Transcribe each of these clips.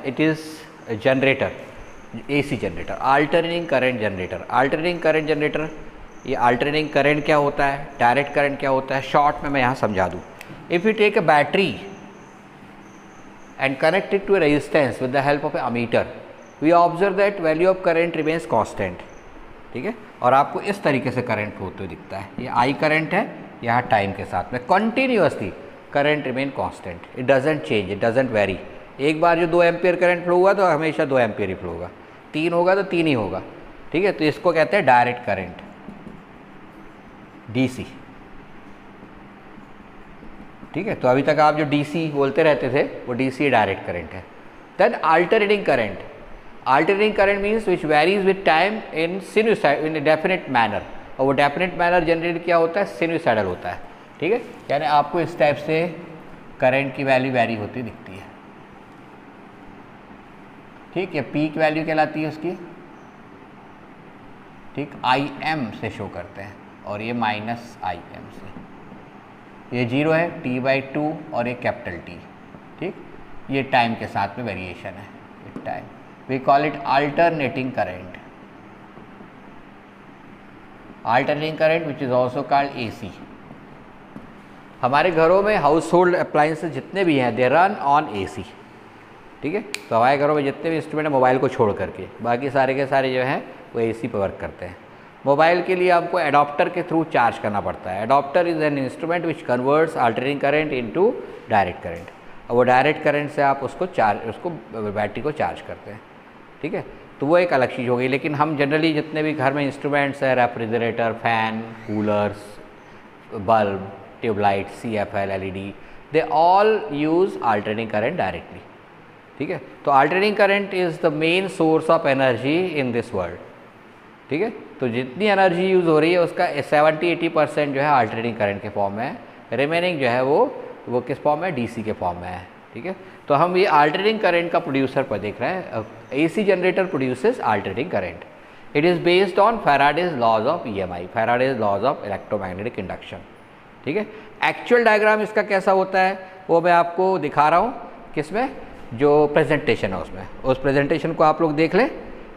It is generator, AC generator, alternating current generator. Alternating current generator, ये alternating current क्या होता है, direct current क्या होता है, शॉर्ट में मैं यहाँ समझा दूँ। If you take a battery and connect it to a resistance with the help of a ammeter, we observe that value of current remains constant। ठीक है, और आपको इस तरीके से करंट फ्लो होते हुए दिखता है। ये I करंट है, यहाँ टाइम के साथ में continuously current remain constant, it doesn't change, it doesn't very. एक बार जो 2 एम्पियर करंट फ्लो हुआ तो हमेशा 2 एम्पियर ही फ्लो होगा, 3 होगा तो 3 ही होगा। ठीक है, तो इसको कहते हैं डायरेक्ट करंट, DC। ठीक है, तो अभी तक आप जो DC बोलते रहते थे वो DC डायरेक्ट करंट है। Then alternating current, alternating current means which varies with time in sinusoid in definite manner, और वो डेफिनेट मैनर जनरेट क्या होता है, सिनुसाइडल होता है। ठीक है, यानी आपको इस टाइप से करंट की वैल्यू वेरी होती दिखती है। ठीक है, पीक वैल्यू कहलाती है उसकी, ठीक, IM से शो करते हैं, और ये -IM से, ये 0 है, T/2 और ये कैपिटल T। ठीक, ये टाइम के साथ में वेरिएशन है, ये time, we call it alternating current, alternating current which is also called AC। हमारे घरों में हाउस होल्ड अप्लायंसेस जितने भी हैं दे रन ऑन AC। ठीक है, तो हमारे घरों में जितने भी इंस्ट्रूमेंट हैं मोबाइल को छोड़ करके बाकी सारे के सारे जो हैं वो AC पर वर्क करते हैं। मोबाइल के लिए आपको एडाप्टर के थ्रू चार्ज करना पड़ता है। Adapter is an instrument which converts alternating current into direct current, और वो डायरेक्ट करंट से आप उसको बैटरी को चार्ज करते हैं। ठीक है, तो वो एक अलग चीज़ हो गई। लेकिन हम जनरली जितने भी घर में इंस्ट्रूमेंट्स हैं, refrigerator, fan, coolers, bulb, tube light, CFL, LED, they all use alternating current directly. ठीक है, तो alternating current is the main source of energy in this world. ठीक है, तो जितनी एनर्जी यूज़ हो रही है उसका 70-80% जो है अल्टरनेटिंग करंट के फॉर्म में है, रिमेनिंग जो है वो किस फॉर्म में, DC के फॉर्म में है। ठीक है, तो हम ये अल्टरनेटिंग करंट का प्रोड्यूसर पर देख रहे हैं। AC generator produces alternating current, it is based on Faraday's laws of EMI, Faraday's laws of electromagnetic induction. ठीक है, एक्चुअल डायग्राम इसका कैसा होता है वो मैं आपको दिखा रहा हूँ, किसमें, जो प्रेजेंटेशन है उसमें। उस प्रेजेंटेशन को आप लोग देख लें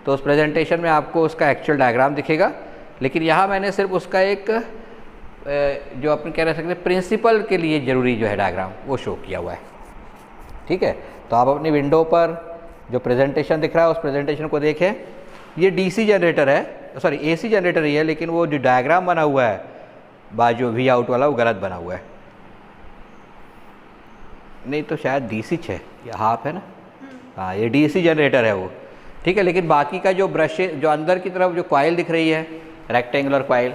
तो उस प्रेजेंटेशन में आपको उसका एक्चुअल डायग्राम दिखेगा। लेकिन यहाँ मैंने सिर्फ उसका एक जो अपन कह सकते हैं प्रिंसिपल के लिए ज़रूरी जो है डायग्राम वो शो किया हुआ है। ठीक है, तो आप अपनी विंडो पर जो प्रेजेंटेशन दिख रहा है उस प्रेजेंटेशन को देखें। ये DC जनरेटर है, सॉरी AC जनरेटर ही है, लेकिन वो जो डायग्राम बना हुआ है बाजू V आउट वाला वो गलत बना हुआ है। नहीं तो शायद DC है या हाफ है ना, हाँ ये DC जनरेटर है वो। ठीक है, लेकिन बाकी का जो ब्रश जो अंदर की तरफ जो कॉइल दिख रही है रेक्टेंगुलर कॉइल,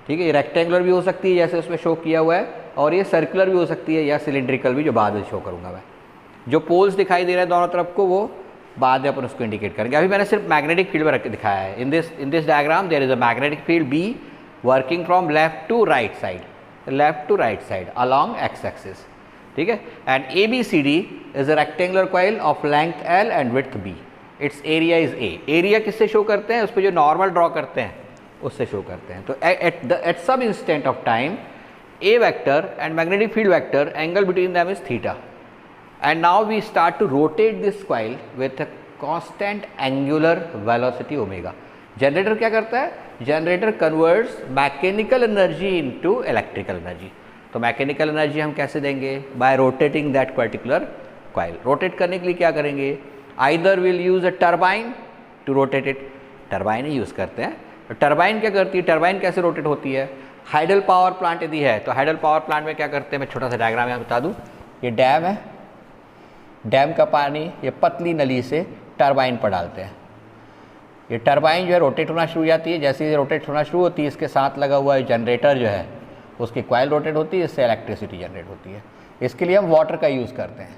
ठीक है, ये रेक्टेंगुलर भी हो सकती है जैसे उसमें शो किया हुआ है, और ये सर्कुलर भी हो सकती है या सिलिंड्रिकल भी, जो बाद में शो करूँगा मैं। जो पोल्स दिखाई दे रहे हैं दोनों तरफ को वो बाद में अपन उसको इंडिकेट करेंगे। अभी मैंने सिर्फ मैग्नेटिक फील्ड में दिखाया है। In this diagram there is a magnetic field B working from left to right side along X axis. ठीक है, and ABCD is a rectangular coil of length L and width B, its area is A। Area किससे show करते हैं, उस पर जो normal draw करते हैं उससे शो करते हैं। तो at some instant of time A vector and magnetic field vector angle between them is theta, and now we start to rotate this coil with a constant angular velocity omega. Generator क्या करता है, generator converts mechanical energy into electrical energy. तो mechanical energy हम कैसे देंगे, by rotating that particular coil. Rotate करने के लिए क्या करेंगे, either will use a turbine to rotate it, turbine he use करते हैं। टरबाइन क्या करती है, टरबाइन कैसे रोटेट होती है, हाइडल पावर प्लांट यदि है तो हाइडल पावर प्लांट में क्या करते हैं, मैं छोटा सा डायग्राम यहाँ बता दूँ। ये डैम है, डैम का पानी ये पतली नली से टरबाइन पर डालते हैं। ये टरबाइन जो है रोटेट होना शुरू हो जाती है। जैसे ये रोटेट होना शुरू होती है इसके साथ लगा हुआ जनरेटर जो है उसकी कॉइल रोटेट होती है, इससे इलेक्ट्रिसिटी जनरेट होती है। इसके लिए हम वाटर का यूज़ करते हैं।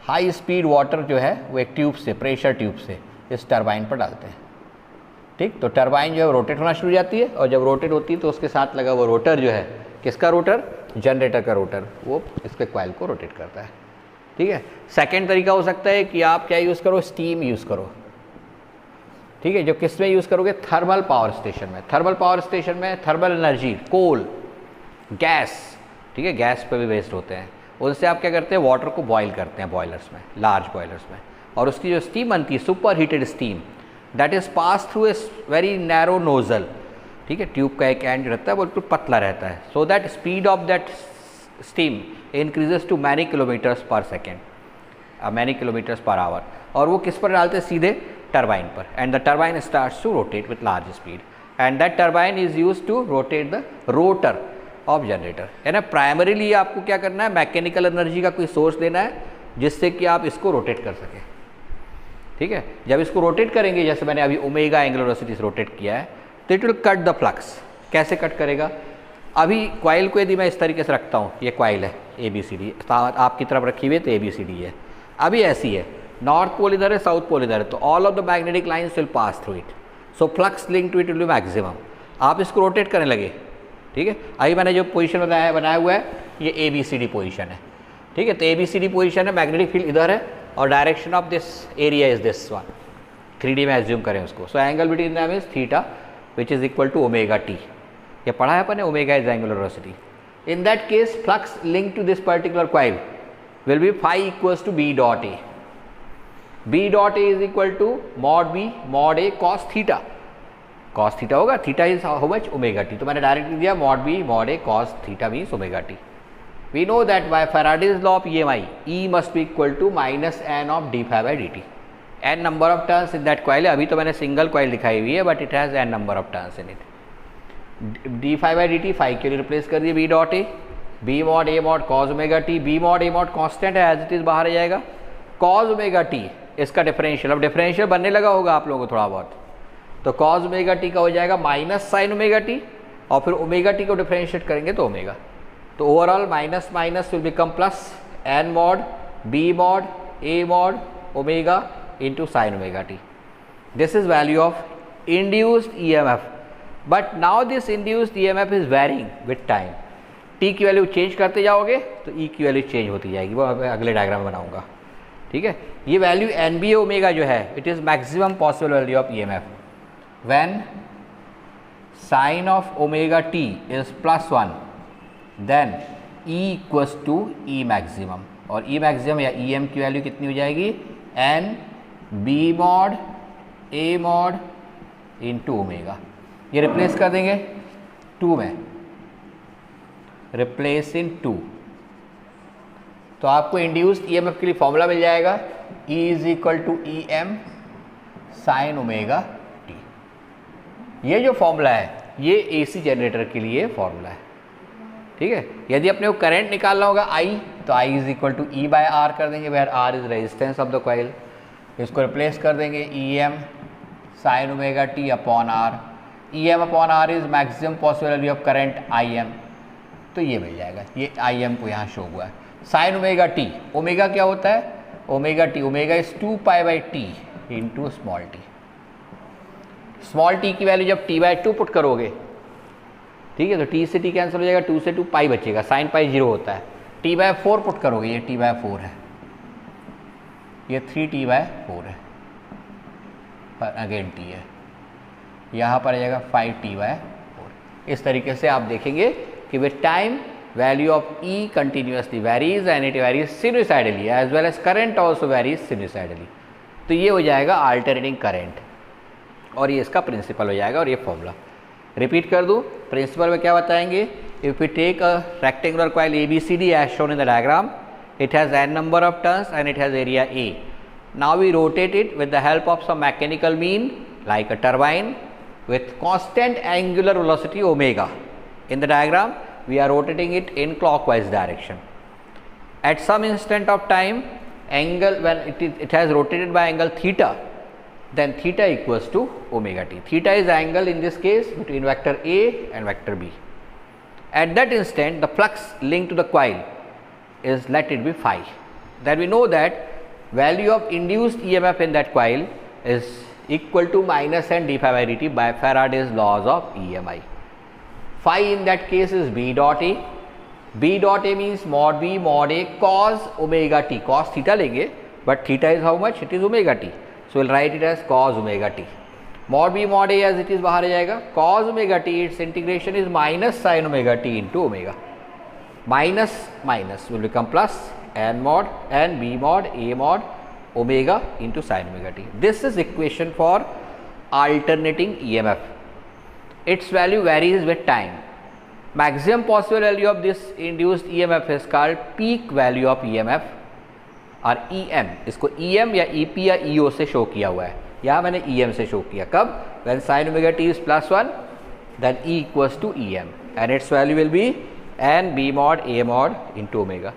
हाई स्पीड वाटर जो है वो एक ट्यूब से, प्रेशर ट्यूब से इस टरबाइन पर डालते हैं। ठीक, तो टरबाइन जो है रोटेट होना शुरू हो जाती है, और जब रोटेट होती है तो उसके साथ लगा हुआ रोटर जो है, किसका रोटर, जनरेटर का रोटर, वो इसके कॉइल को रोटेट करता है। ठीक है, सेकेंड तरीका हो सकता है कि आप क्या यूज़ करो, स्टीम यूज़ करो। ठीक है, जो किस में यूज़ करोगे, थर्मल पावर स्टेशन में। थर्मल पावर स्टेशन में थर्मल एनर्जी, कोल, गैस, ठीक है, गैस पे भी वेस्ट होते हैं, उनसे आप क्या करते हैं, वाटर को बॉयल करते हैं बॉयलर्स में, लार्ज बॉयलर्स में, और उसकी जो स्टीम बनती है super heated steam, that is pass through a very narrow nozzle, ठीक है, ट्यूब का एक एंड रहता है वो बिल्कुल पतला रहता है, so that speed of that steam increases to many kilometres per second, many kilometres per hour, और वो किस पर डालते हैं, सीधे टरबाइन पर, and the turbine starts to rotate with large speed, and that turbine is use to rotate the rotor of generator, है ना। प्राइमरीली आपको क्या करना है, मैकेनिकल एनर्जी का कोई सोर्स देना है जिससे कि आप इसको रोटेट कर सकें, ठीक है। जब इसको रोटेट करेंगे, जैसे मैंने अभी ओमेगा एंगुलर वेलोसिटी से रोटेट किया है, तो it will cut the flux. कैसे कट करेगा, अभी क्वाइल को यदि मैं इस तरीके से रखता हूँ, ये क्वाइल है ABCD, आपकी तरफ रखी हुई है तो ABCD है, अभी ऐसी है, नॉर्थ पोल इधर है, साउथ पोल इधर है, तो all of the magnetic lines will pass through it, so flux link to it will be maximum. आप इसको रोटेट करने लगे, ठीक है, अभी मैंने जो पोजीशन बनाया हुआ है ये ABCD पोजीशन है, ठीक है, तो ABCD पोजीशन है, मैग्नेटिक फील्ड इधर है और direction of this area is this one, 3D में एज्यूम करें उसको, so angle between them is theta which is equal to omega t, ये पढ़ा है अपन ने, omega is angular velocity. In that case flux link to this particular coil will be phi equals to B dot A, B dot A is equal to mod B mod A cos theta, cos theta होगा, theta is how much, omega t, तो मैंने directly दिया mod B mod A cos theta means omega t. We know that by Faraday's law of EMI, E must be equal to minus n of d phi by dt. n number of turns in that coil है, अभी तो मैंने single coil दिखाई हुई है, but it has n number of turns in it. d phi by dt phi के लिए replace कर दिए B dot A, B mod A mod cos omega t, B mod A mod constant है as it is बाहर आ जाएगा, cos omega t इसका differential, अब डिफरेंशियल बनने लगा होगा आप लोगों को थोड़ा बहुत, तो cos ओमेगा t का हो जाएगा माइनस साइन ओमेगा t, और फिर ओमेगा t को डिफरेंशिएट करेंगे तो ओमेगा, तो overall minus minus will become plus, n mod B mod A mod omega into sin omega t. This is value of induced EMF, but now this induced EMF is varying with time. T की value change करते जाओगे तो E की value change होती जाएगी, वो मैं अगले डायग्राम में बनाऊंगा, ठीक है। ये वैल्यू NBA ओमेगा जो है, it is maximum possible value of EMF when sine of omega t is +1, then E equals to E maximum, और E मैक्सिमम या EM की वैल्यू कितनी हो जाएगी, n B mod A mod into omega, ये replace कर देंगे 2 में, रिप्लेस इन 2, तो आपको इंड्यूस्ड EMF के लिए फॉर्मूला मिल जाएगा, E is equal to EM sine omega t। ये जो फॉर्मूला है ये AC जनरेटर के लिए फॉर्मूला है, ठीक है। यदि अपने को करंट निकालना होगा I, तो I is equal to E by R कर देंगे, where R is resistance of the coil, इसको रिप्लेस कर देंगे EM sine omega t upon R, EM upon R is maximum possible value of current IM, तो ये मिल जाएगा, ये IM को यहाँ शो हुआ है। साइन ओमेगा t, ओमेगा क्या होता है, omega t, omega is 2 pi by T into small T, small T की वैल्यू जब t बाई 2 पुट करोगे, ठीक है, तो t से t कैंसिल हो जाएगा, 2 से 2 पाई बचेगा, साइन पाई 0 होता है, t बाय 4 पुट करोगे, ये t बाय 4 है, ये 3t बाय 4 है, पर अगेन t है, यहाँ पर आ जाएगा 5t बाय 4। इस तरीके से आप देखेंगे कि with time value of E continuously varies and it varies sinusoidally as well as current also varies sinusoidally, तो ये हो जाएगा अल्टरनेटिंग करंट, और ये इसका प्रिंसिपल हो जाएगा, और ये फॉर्मूला रिपीट कर दूँ। प्रिंसिपल में क्या बताएंगे, if we take a rectangular coil ABCD as shown in the diagram, it has n number of turns and it has area A. Now we rotate it with the help of some mechanical mean like a turbine with constant angular velocity omega. In the diagram we are rotating it in clockwise direction. At some instant of time, angle when it has rotated by angle theta, then theta equals to omega t. Theta is angle in this case between vector A and vector B. At that instant the flux linked to the coil is let it be phi. Then we know that value of induced EMF in that coil is equal to minus n d phi by dt by Faraday's laws of EMI. Phi in that case is B dot A. B dot A means mod B mod A cos omega t. Cos theta लेंगे, but theta is how much? It is omega t. So we'll write it as cos omega t. Mod B mod A as it is बाहर आ जाएगा. Cos omega t, its integration is minus sin omega t into omega. minus minus will become plus n mod n b mod a mod omega into sin omega t. This is equation for alternating EMF. Its value varies with time. Maximum possible value of this induced EMF is called peak value of EMF और EM, इसको EM या EP या EO से show किया हुआ है। यहाँ मैंने EM से शो किया कब, when sin omega t is +1 then E equals to EM and its value will be n b mod a mod into omega.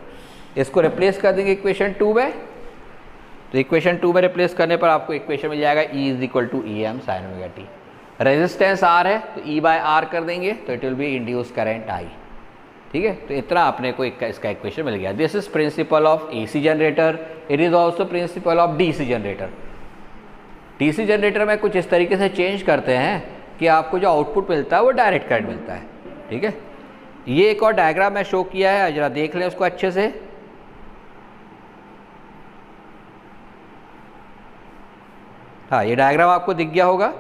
इसको रिप्लेस कर देंगे इक्वेशन 2 में, तो इक्वेशन 2 में रिप्लेस करने पर आपको इक्वेशन मिल जाएगा E is equal to EM sin omega t. Resistance R है तो E बाय R कर देंगे तो it will be induce current I. ठीक है, तो इतना अपने को इसका इक्वेशन मिल गया. This is principle of AC generator. It is also principle of DC generator. DC generator में कुछ इस तरीके से चेंज करते हैं कि आपको जो आउटपुट मिलता है वो डायरेक्ट करंट मिलता है. ठीक है, ये एक और डायग्राम मैं शो किया है, जरा देख लें उसको अच्छे से. हाँ, ये डायग्राम आपको दिख गया होगा.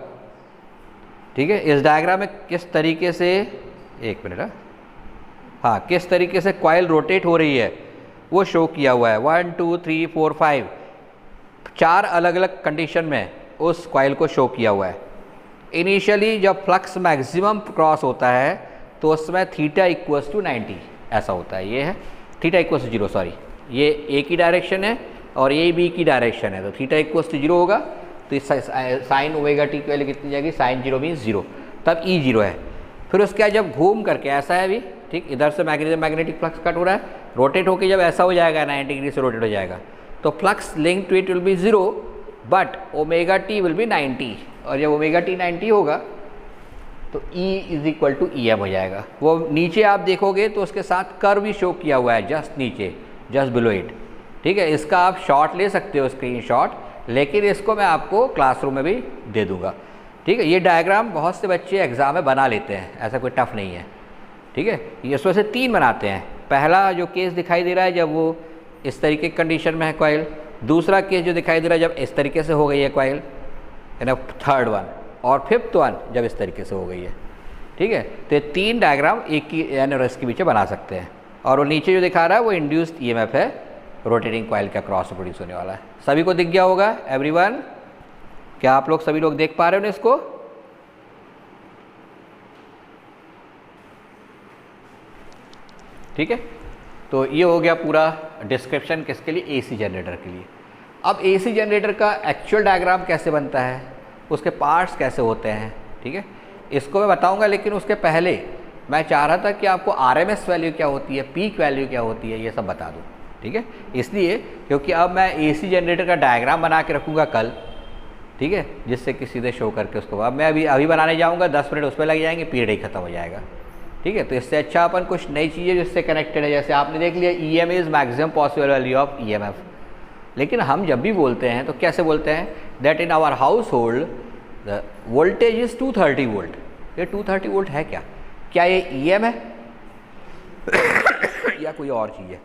ठीक है, इस डायग्राम में किस तरीके से, एक मिनट, हाँ, किस तरीके से कॉइल रोटेट हो रही है वो शो किया हुआ है. 1 2 3 4 5 4 अलग अलग कंडीशन में उस कॉइल को शो किया हुआ है. इनिशियली जब फ्लक्स मैक्सिमम क्रॉस होता है तो उसमें थीटा इक्वल्स टू 90 ऐसा होता है. ये है थीटा इक्वल्स टू 0, सॉरी, ये ए की डायरेक्शन है और ये बी की डायरेक्शन है, तो थीटा इक्वल्स टू 0 होगा. तो साइन ओमेगा टी की वैल्यू कितनी जाएगी, साइन 0 मीन्स 0, तब ई 0 है. फिर उसके बाद जब घूम करके ऐसा है अभी, ठीक, इधर से मैग्नेटिक फ्लक्स कट हो रहा है, रोटेट होकर जब ऐसा हो जाएगा 90 डिग्री से रोटेट हो जाएगा, तो flux link to it will be 0 but omega t will be 90. और जब ओमेगा टी 90 होगा तो E is equal to EM हो जाएगा. वो नीचे आप देखोगे तो उसके साथ कर्व भी शो किया हुआ है जस्ट नीचे, जस्ट बिलो इट. ठीक है, इसका आप शॉट ले सकते हो, स्क्रीन शॉट, लेकिन इसको मैं आपको क्लासरूम में भी दे दूंगा. ठीक है, ये डायग्राम बहुत से बच्चे एग्ज़ाम में बना लेते हैं, ऐसा कोई टफ नहीं है. ठीक है, ये इसमें से 3 बनाते हैं. पहला जो केस दिखाई दे रहा है जब वो इस तरीके की कंडीशन में है कॉइल. दूसरा केस जो दिखाई दे रहा है जब इस तरीके से हो गई है कॉइल, यानी थर्ड वन. और फिफ्थ वन जब इस तरीके से हो गई है. ठीक है, तो ये 3 डायग्राम एक की यानी इसके पीछे बना सकते हैं. और वो नीचे जो दिखा रहा है वो इंड्यूस्ड EMF है, रोटेटिंग कॉइल का क्रॉस प्रोड्यूस होने वाला है. सभी को दिख गया होगा एवरीवन? क्या आप लोग सभी लोग देख पा रहे हो इसको? ठीक है, तो ये हो गया पूरा डिस्क्रिप्शन किसके लिए, AC जनरेटर के लिए. अब AC जनरेटर का एक्चुअल डायग्राम कैसे बनता है, उसके पार्ट्स कैसे होते हैं, ठीक है, इसको मैं बताऊंगा. लेकिन उसके पहले मैं चाह रहा था कि आपको RMS वैल्यू क्या होती है, पीक वैल्यू क्या होती है, ये सब बता दूं. ठीक है, इसलिए क्योंकि अब मैं AC जनरेटर का डायग्राम बना के रखूँगा कल. ठीक है, जिससे कि सीधे शो करके उसको अब मैं अभी बनाने जाऊँगा, 10 मिनट उस पर लग जाएंगे, पीरियड ही खत्म हो जाएगा. ठीक है, तो इससे अच्छा अपन कुछ नई चीज़ें जिससे कनेक्टेड है, जैसे आपने देख लिया EM is maximum possible value of EMF. लेकिन हम जब भी बोलते हैं तो कैसे बोलते हैं, that in our household the voltage is 230 volt. ये 230 वोल्ट है क्या, क्या ये EM है या कोई और चीज़ है,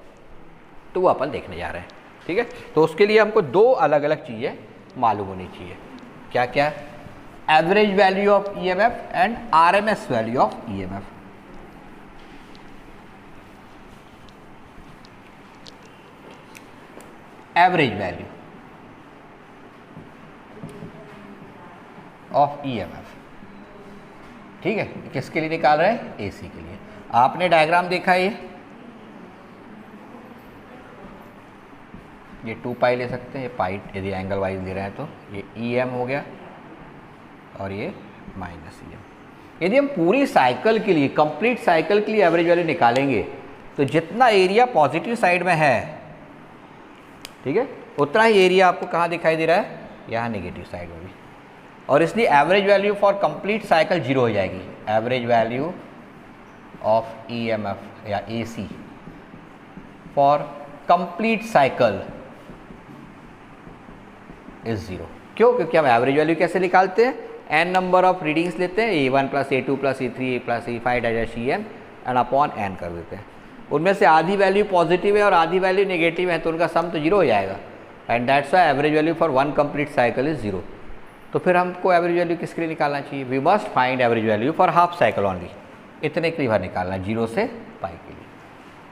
तो वो अपन देखने जा रहे हैं. ठीक है, तो उसके लिए हमको 2 अलग अलग चीज़ें मालूम होनी चाहिए. क्या क्या, average value of EMF and RMS value of EMF. Average value of EMF. ठीक है, किसके लिए निकाल रहे हैं, AC के लिए. आपने डायग्राम देखा ये 2 पाई ले सकते हैं, ये पाई यदि एंगल वाइज ले रहे हैं तो ये EM हो गया और ये -EM. यदि हम पूरी साइकिल के लिए, कंप्लीट साइकिल के लिए एवरेज वैल्यू निकालेंगे तो जितना एरिया पॉजिटिव साइड में है, ठीक है, उतना ही एरिया आपको कहाँ दिखाई दे रहा है, यहाँ नेगेटिव साइड में भी. और इसलिए average value for complete cycle 0 हो जाएगी. एवरेज वैल्यू ऑफ EMF या AC for complete cycle is 0. क्यों, क्योंकि हम एवरेज वैल्यू कैसे निकालते हैं, n नंबर ऑफ रीडिंग्स लेते हैं, A1 + A2 + A3 + A5 EM and upon n कर देते हैं. उनमें से आधी वैल्यू पॉजिटिव है और आधी वैल्यू नेगेटिव है, तो उनका सम तो 0 हो जाएगा. And that's why average value for 1 complete cycle is 0. तो फिर हमको एवरेज वैल्यू किसके लिए निकालना चाहिए, we must find average value for half cycle only. इतने के लिए बार निकालना, 0 से पाई के लिए.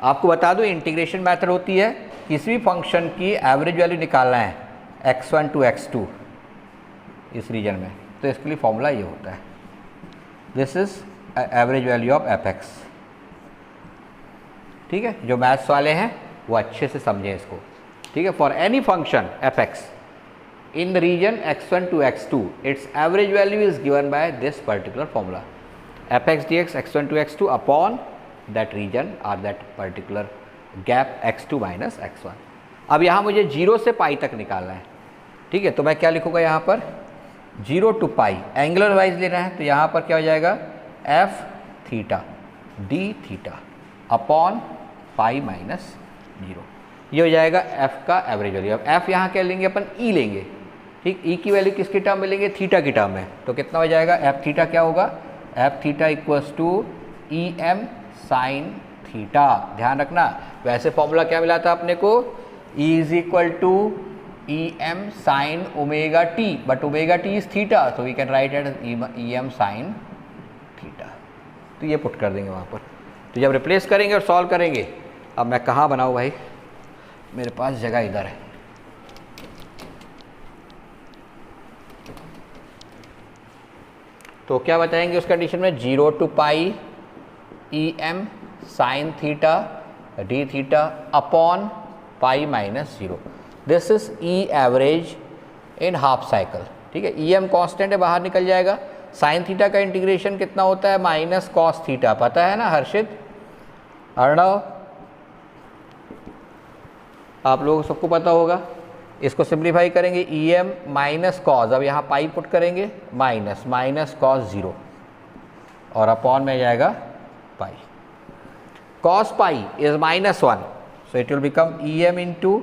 आपको बता दूं इंटीग्रेशन मेथड होती है, किसी भी फंक्शन की एवरेज वैल्यू निकालना है x1 to x2 इस रीजन में, तो इसके लिए फॉर्मूला ये होता है, this is average value of fx। ठीक है, जो मैथ्स वाले हैं वो अच्छे से समझें इसको। ठीक है, for any function fx in the region x1 to x2 its average value is given by this particular formula, fx dx x1 to x2 upon that region or that particular gap x2 minus x1। अब यहाँ मुझे 0 से पाई तक निकालना है। ठीक है, तो मैं क्या लिखूँगा यहाँ पर 0 to पाई, एंगुलर वाइज लेना है, तो यहाँ पर क्या हो जाएगा f theta d theta upon pi minus 0, ये हो जाएगा f का एवरेज वैल्यू। अब f यहाँ क्या लेंगे अपन e लेंगे। ठीक, e की वैल्यू किसकी टर्म में लेंगे, थीटा की टर्म में, तो कितना हो जाएगा f थीटा क्या होगा, f theta equals to E M sine theta. ध्यान रखना, वैसे फॉर्मूला क्या मिला था अपने को, e is equal to E M sine omega t, but omega t is theta, तो we can write at E M sine theta. तो ये पुट कर देंगे वहाँ पर। तो जब रिप्लेस करेंगे और सॉल्व करेंगे, अब मैं कहाँ बनाऊँ भाई, मेरे पास जगह इधर है। तो क्या बताएंगे उस कंडीशन में, 0 to pi E M sine theta D theta upon pi minus 0, this is E average in half cycle. ठीक है, ई एम कॉन्स्टेंट है, बाहर निकल जाएगा। साइन थीटा का इंटीग्रेशन कितना होता है, माइनस कॉस थीटा, पता है ना हर्षित, अर्णव, आप लोगों को सबको पता होगा। इसको सिंप्लीफाई करेंगे, ई एम माइनस कॉस, अब यहाँ पाई पुट करेंगे, माइनस माइनस कॉस 0 और अपॉन में जाएगा pi. Cos pi is minus 1, so it will become E m into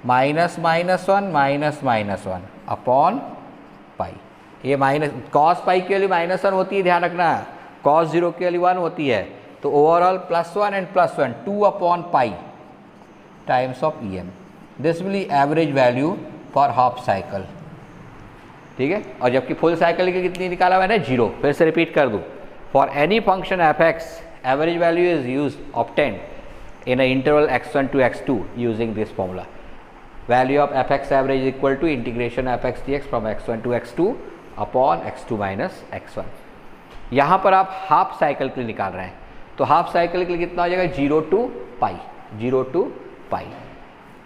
minus minus 1 minus minus 1 upon pi. ये माइनस कॉस पाई की value minus 1 होती है, ध्यान रखना, कॉस 0 की वैल्यू 1 होती है, तो overall plus 1 and plus 1 2 upon pi times of E M, this will be average value for half cycle. ठीक है, और जबकि फुल साइकिल की कितनी निकाला मैंने, 0। फिर से रिपीट कर दूँ, for any function F X average value is use obtain in a interval x1 to x2 using this formula. Value of F X average is equal to integration F X D X from x1 to x2 upon x2 minus x1। यहाँ पर आप half cycle के लिए निकाल रहे हैं, तो half cycle के लिए कितना हो जाएगा, 0 to पाई, 0 to पाई।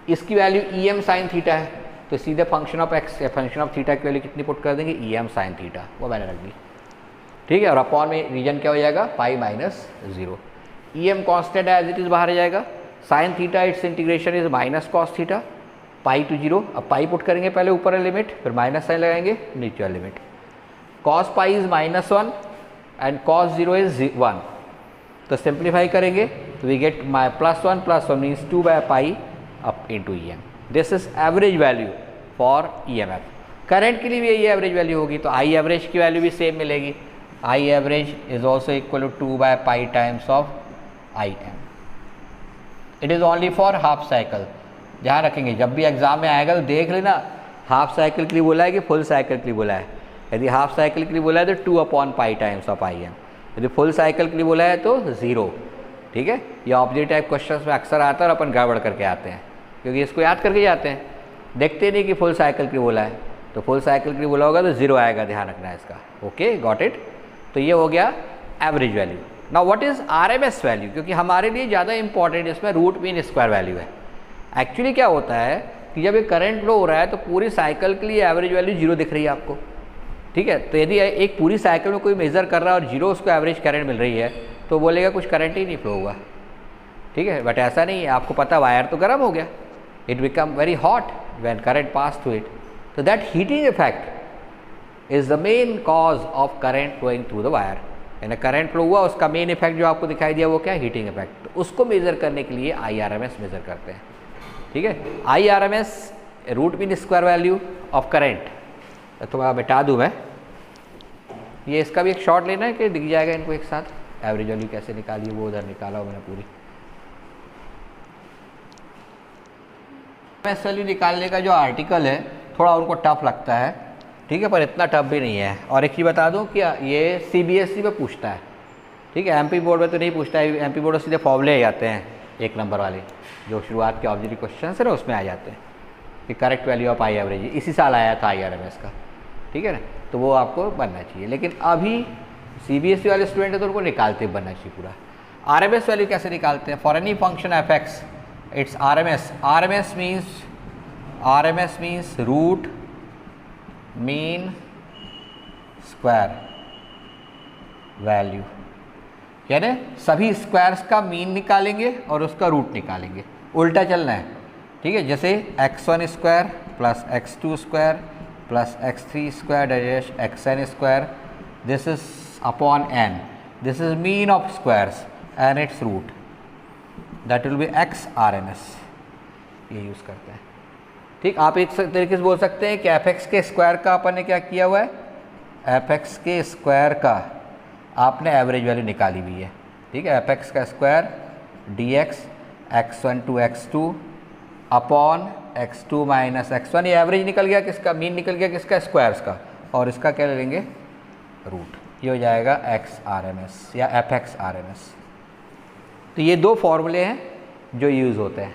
इसकी value E M sine theta है, तो सीधे function of X function of theta की वैल्यू कितनी पुट कर देंगे, ई एम साइन थीटा, वो मैंने रख दी। ठीक है, और अपॉन में रीजन क्या हो जाएगा, pi minus 0। E M constant as it is बाहर आ जाएगा, sine theta its integration is minus cos theta, pi to 0। अब पाई पुट करेंगे पहले ऊपर लिमिट, फिर माइनस साइन लगाएंगे नीचे limit. Cos pi is minus 1 and cos 0 is 1, तो सिंप्लीफाई करेंगे तो we get plus 1 means 2 by pi up into E M. This is average value for E M F. Current के लिए भी यही एवरेज वैल्यू होगी, तो आई एवरेज की वैल्यू भी सेम मिलेगी, I average is also equal to 2 by pi times of I M. It is only for half cycle. ध्यान रखेंगे, जब भी एग्जाम में आएगा तो देख लेना हाफ साइकिल के लिए बोला है कि फुल साइकिल के लिए बोला है। यदि हाफ साइकिल के लिए बोला है तो 2 upon pi times of I M, यदि फुल साइकिल के लिए बोला है तो 0। ठीक है, ये ऑब्जेक्ट टाइप क्वेश्चंस में अक्सर आता है और अपन गड़बड़ करके आते हैं, क्योंकि इसको याद करके जाते हैं, देखते नहीं कि फुल साइकिल के लिए बोला है, तो फुल साइकिल के लिए बोला होगा तो 0 आएगा, ध्यान रखना है इसका। Okay, got it. तो ये हो गया average value. Now what is RMS value, क्योंकि हमारे लिए ज़्यादा इंपॉर्टेंट इसमें रूट मीन स्क्वायर वैल्यू है। एक्चुअली क्या होता है कि जब ये करंट फ्लो हो रहा है तो पूरी साइकिल के लिए एवरेज वैल्यू 0 दिख रही है आपको। ठीक है, तो यदि एक पूरी साइकिल में कोई मेजर कर रहा है और 0 उसको एवरेज करंट मिल रही है तो बोलेगा कुछ करंट ही नहीं फ्लो हुआ। ठीक है, बट ऐसा नहीं है, आपको पता वायर तो गर्म हो गया, it become very hot when current pass through it, तो that heating effect is the main cause of current flowing through the wire. यानी करंट फ्लो हुआ, उसका मेन इफेक्ट जो आपको दिखाई दिया वो क्या है, हीटिंग इफेक्ट। तो उसको मेजर करने के लिए IRMS मेजर करते हैं। ठीक है, IRMS root mean square value of current. तो मैं मिटा दूँ मैं ये, इसका भी एक शॉर्ट लेना है कि दिख जाएगा इनको एक साथ। एवरेज वैल्यू कैसे निकाली वो उधर निकाला हो मैंने पूरी। एवरेज वैल्यू निकालने का जो आर्टिकल है थोड़ा उनको टफ लगता है, ठीक है, पर इतना टफ भी नहीं है। और एक चीज़ बता दूं कि ये CBSE में पूछता है। ठीक है, MP बोर्ड में तो नहीं पूछता है, MP बोर्ड में सीधे फॉर्मूले ही आते हैं, 1 नंबर वाले जो शुरुआत के ऑब्जेक्टिव क्वेश्चन है ना उसमें आ जाते हैं कि correct value of I average इसी साल आया था IRMS का, ठीक है ना, तो वो आपको बनना चाहिए। लेकिन अभी CBSE वाले स्टूडेंट है तो उनको निकालते बनना चाहिए पूरा। RMS वैल्यू कैसे निकालते हैं? For any function fx its RMS means root mean square value, यानी सभी स्क्वायर्स का मीन निकालेंगे और उसका रूट निकालेंगे, उल्टा चलना है, ठीक है। जैसे x1 square plus x2 square plus x3 square dash xn square, this is upon n, this is mean of squares and its root, that will be XRMS, ये यूज़ करते हैं, ठीक। आप एक तरीके से बोल सकते हैं कि fx के स्क्वायर का अपन ने क्या किया हुआ है, fx के स्क्वायर का आपने एवरेज वैल्यू निकाली हुई है, ठीक है। fx का square dx x1 to x2 upon x2 minus x1, ये एवरेज निकल गया किसका, मीन निकल गया किसका, स्क्वायर्स का, और इसका क्या ले लेंगे, रूट, ये हो जाएगा XRMS या FXRMS। तो ये 2 फॉर्मूले हैं जो यूज़ होते हैं,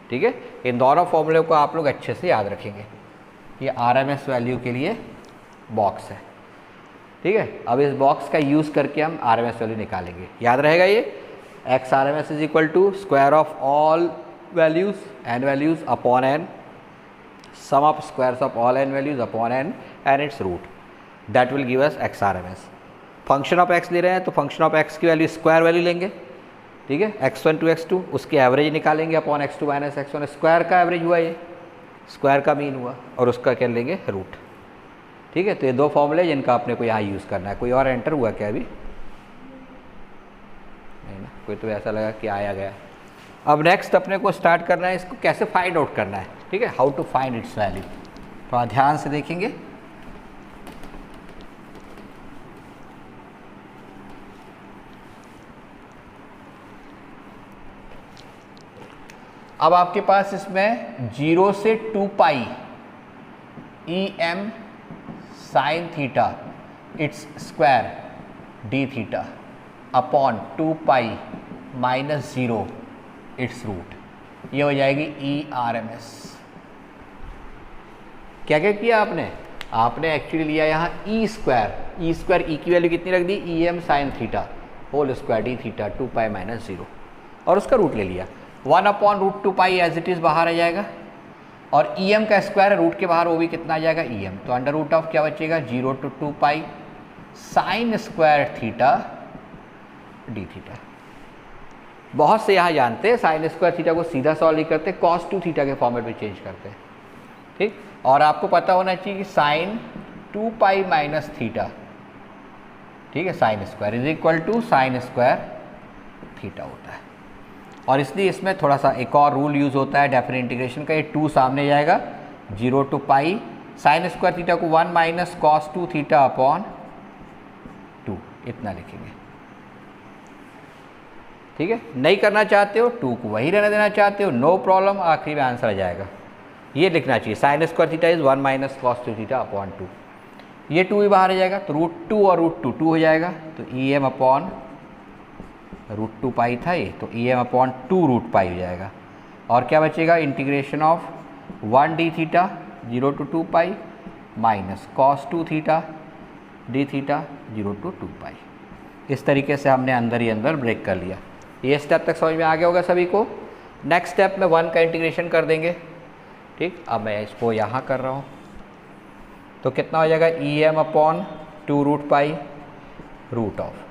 ठीक है। इन दोनों फॉर्मूले को आप लोग अच्छे से याद रखेंगे। ये RMS वैल्यू के लिए बॉक्स है, ठीक है। अब इस बॉक्स का यूज़ करके हम RMS वैल्यू निकालेंगे, याद रहेगा ये XRMS is equal to square of all values n values upon n, sum of squares of all n values upon n and its root, that will give us XRMS। Function of x ले रहे हैं तो function of x की value square value लेंगे, ठीक है, x1 to x2, उसकी average निकालेंगे upon x2 minus x1, square का एवरेज हुआ, ये स्क्वायर का मीन हुआ, और उसका क्या लेंगे, रूट, ठीक है। तो ये 2 फॉर्मूले जिनका अपने को यहाँ यूज़ करना है। कोई और एंटर हुआ क्या अभी? नहीं ना, कोई तो ऐसा लगा कि आया गया। अब नेक्स्ट अपने को स्टार्ट करना है, इसको कैसे फाइंड आउट करना है, ठीक है, how to find its value. थोड़ा ध्यान से देखेंगे। अब आपके पास इसमें 0 से 2 pi EM sine theta its square D theta upon 2 pi minus 0 its root, ये हो जाएगी ERMS। क्या क्या किया आपने? आपने एक्चुअली लिया यहाँ ई स्क्वायर ई की वैल्यू कितनी रख दी, EM sine theta whole square D theta 2 pi minus 0, और उसका रूट ले लिया। 1 upon root 2 pi as it is बाहर आ जाएगा, और EM का स्क्वायर है रूट के बाहर, वो भी कितना आ जाएगा, EM, तो अंडर रूट ऑफ क्या बचेगा, 0 to 2 pi sine square theta D theta. बहुत से यहाँ जानते हैं साइन स्क्वायर थीटा को सीधा सॉल्व नहीं करते, cos 2 थीटा के फॉर्मेट में चेंज करते हैं, ठीक। और आपको पता होना चाहिए कि साइन 2 पाई माइनस थीटा, ठीक है, sine square is equal to sine square theta होता है। और इसलिए इसमें थोड़ा सा एक और रूल यूज़ होता है डेफिनेट इंटीग्रेशन का, ये 2 सामने जाएगा, 0 to pi sine square theta को 1 माइनस cos 2 थीटा अपॉन 2, इतना लिखेंगे, ठीक है। नहीं करना चाहते हो 2 को वही रहने देना चाहते हो, नो प्रॉब्लम, आखिरी में आंसर आ जाएगा। ये लिखना चाहिए sign square theta is 1 minus cos 2 theta upon 2, ये 2 ही बाहर आ जाएगा, तो रूट 2 और रूट 2 2 हो जाएगा, तो EM अपॉन रूट 2 पाई था ये, तो EM अपॉन 2 रूट पाई हो जाएगा। और क्या बचेगा, integration of 1 D theta 0 to 2 pi minus cos 2 theta D theta 0 to 2 पाई। इस तरीके से हमने अंदर ही अंदर ब्रेक कर लिया। ये स्टेप तक समझ में आ गया होगा सभी को। नेक्स्ट स्टेप में 1 का इंटीग्रेशन कर देंगे, ठीक। अब मैं इसको यहाँ कर रहा हूँ, तो कितना हो जाएगा, EM upon 2 root pi root of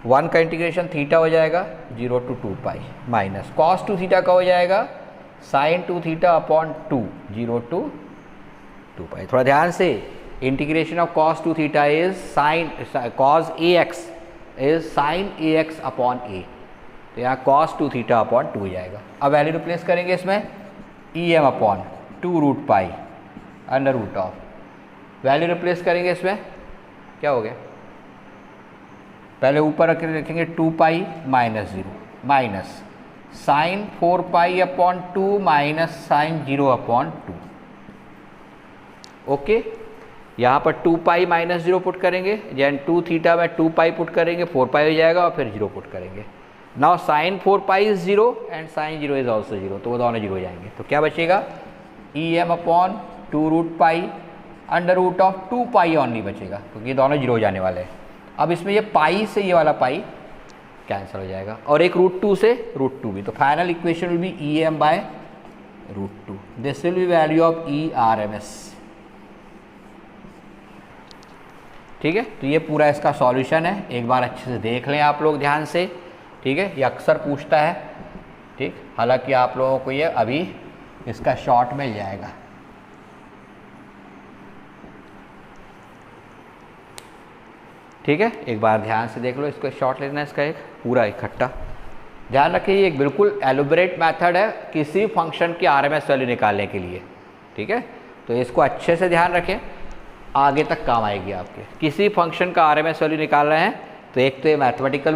1 का इंटीग्रेशन थीटा हो जाएगा 0 to 2 pi minus cos 2 theta का हो जाएगा sine 2 theta upon 2 0 to 2 pi. थोड़ा ध्यान से, integration of cos 2 theta is sine cos AX is sine AX upon A, तो यहाँ cos 2 थीटा अपॉन 2 हो जाएगा। अब वैल्यू रिप्लेस करेंगे इसमें, EM upon 2 root pi under root of, value replace करेंगे इसमें, क्या हो गया, पहले ऊपर रखेंगे 2 pi minus 0 minus sine 4 pi upon 2 minus sine 0 upon 2, okay. यहाँ पर 2 पाई माइनस 0 पुट करेंगे, जैन 2 थीटा में 2 पाई पुट करेंगे, 4 पाई हो जाएगा, और फिर 0 पुट करेंगे, now sine 4 pi is 0 and sine 0 is also 0, तो वो दोनों 0 हो जाएंगे। तो क्या बचेगा, EM upon 2 root pi under root of 2 pi only बचेगा, क्योंकि दोनों 0 हो जाने वाले हैं। अब इसमें ये पाई से ये वाला पाई कैंसिल हो जाएगा, और एक रूट 2 से रूट 2 भी। तो final equation will be EM by root 2। This will be value of ERMS। ठीक है, तो ये पूरा इसका सॉल्यूशन है, एक बार अच्छे से देख लें आप लोग ध्यान से। ठीक है, ये अक्सर पूछता है। ठीक, हालांकि आप लोगों को ये अभी इसका शॉर्ट मिल जाएगा। ठीक है, एक बार ध्यान से देख लो, इसको शॉर्ट लेना है इसका एक पूरा इकट्ठा। ध्यान रखिए ये एक बिल्कुल एलोबरेट मेथड है किसी फंक्शन की RMS वैल्यू निकालने के लिए। ठीक है, तो इसको अच्छे से ध्यान रखें, आगे तक काम आएगी आपके। किसी फंक्शन का RMS वैल्यू निकाल रहे हैं तो एक तो ये मैथमेटिकल